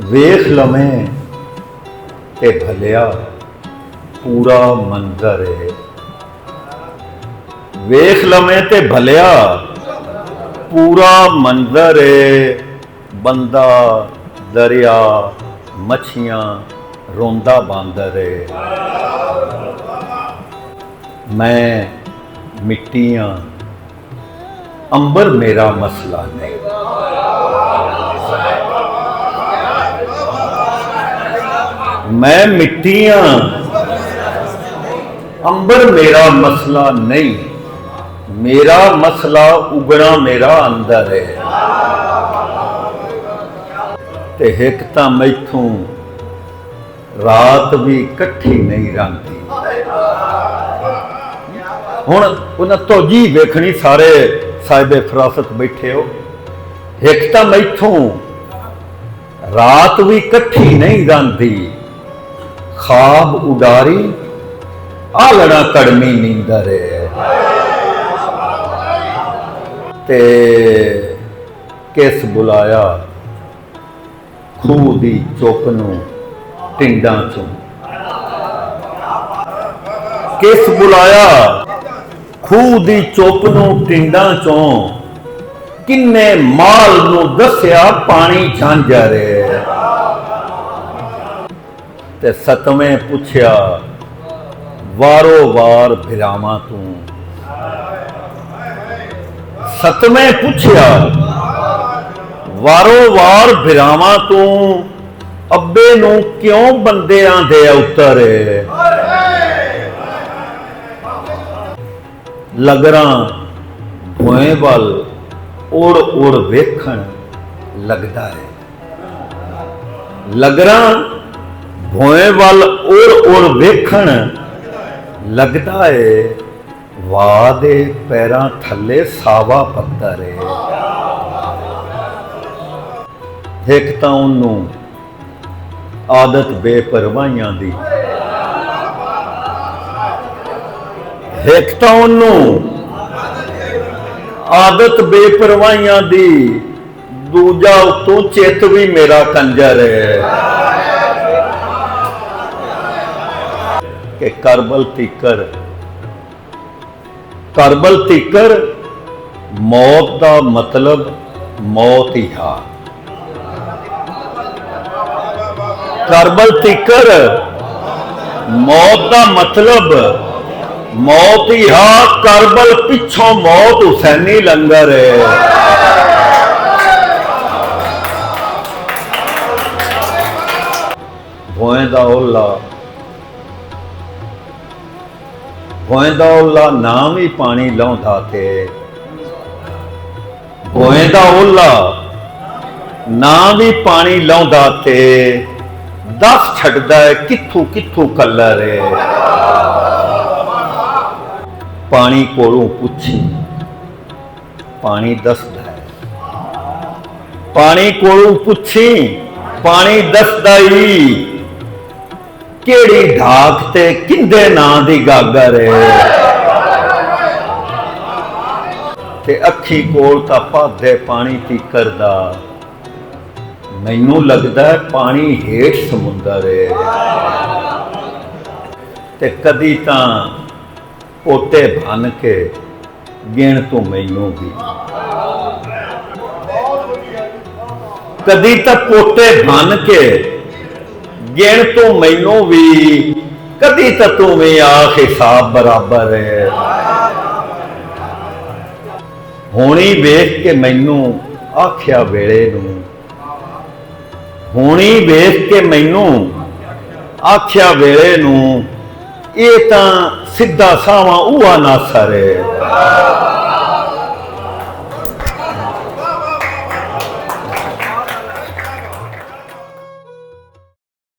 ਵੇਖ ਲਵੇਂ ਤੇ ਭਲਿਆ ਪੂਰਾ ਮੰਜ਼ਰ ਏ। ਵੇਖ ਲਵੇਂ ਤੇ ਭਲਿਆ ਪੂਰਾ ਮੰਜ਼ਰ ਏ। ਬੰਦਾ ਦਰਿਆ ਮੱਛੀਆਂ ਰੋਂਦਾ ਬਾਂਦਰ ਏ। ਮੈਂ ਮਿੱਟੀਆਂ ਅੰਬਰ ਮੇਰਾ ਮਸਲਾ ਨਹੀਂ। मैं मिट्टियां अंबर मेरा मसला नहीं। मेरा मसला उगना मेरा अंदर है। ते एक तां मैथों रात भी कट्ठी नहीं रंगती। हुण उन्हां तोजी वेखणी सारे साहिबे फरासत बैठे हो। एक तां मैथों रात भी कट्ठी नहीं रंगती। खाब उडारी आलड़ा कड़मी नींदर है। ते किस बुलाया खूह दी चुप नूं टिंडां चों। किस बुलाया खूह दी चुप नूं टिंडां चों। किन्ने माल नूं दस्या पानी झांझर है। ते सतवें पुछया वारो वार भिरावां तूं। सतवें पुछया वारो वार भिरावां तूं। अब्बे नूं क्यों बंदियां दे उतर। लगरां भोए वल उड़ उड़ वेखण लगदा है। लगरां भोए वल उड़ उड़ वेखण लगदा है। वाह दे पैरां थल्ले सावा पत्थर है। एक तां उन्नू आदत बेपरवाहियां दी। एक तां उन्नू आदत बेपरवाहियां दी। दूजा उत्तों चित भी मेरा कंजर है। कि करबल तिकर मौत का मतलब मौत ही हा। करबल तिकर मौत का मतलब मौत ही हा। करबल पिछों मौत हुसैनी लंगर है। भोएंदा ओला नाम ही पानी लाउंदा थे। भोएंदा ओला नाम ही पानी लाउंदा थे। दस छड्डदा है कित्थों कित्थों कलर है। पानी कोलों पुछी पानी दसदा है। पानी कोलों पुछी पानी दसदा ही। केड़ी ढाक ते किंदे नां दी गागर है। ते अखी कोल तां पादे पानी तीकर दा। मैनू लगदा है पानी हेठ समुंदर है। ते कदी तां पोटे बन के गिण तू मैनू भी। कदी तां पोटे बन के गिण तू मैनू भी। कदी तो तू भी आख हिसाब बराबर है। होनी वेख के मैनू आख्या वेले नूं। होनी वेख के मैनू आख्या वेले नूं। ये तां सिद्धा सावा उहा नासर है।